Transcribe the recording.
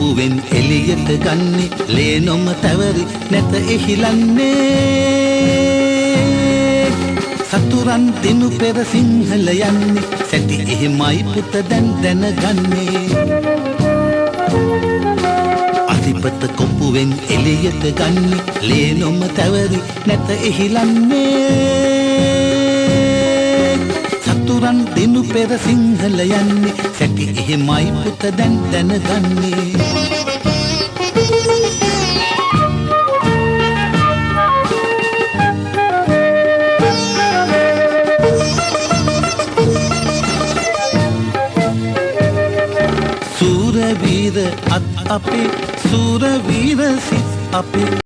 කොපුවෙන් එළියට ගන්නේ ලේනොම තැවරි නැත එහිලන්නේ සතුරන් දිනු පෙර සිංහල යන්නේ සැටි එහෙමයි පුත දැන් දැනගන්නේ අසිපත කොපුවෙන් එළියට ගන්නේ ලේනොම තැවරි නැත එහිලන්නේ සතුරන් දිනු පෙර සිංහල යන්නේ සැටි එහෙමයි පුත දැන් දැනගන්නේ සූරවීර අත් අපේ සූරවීර සිත් අපේ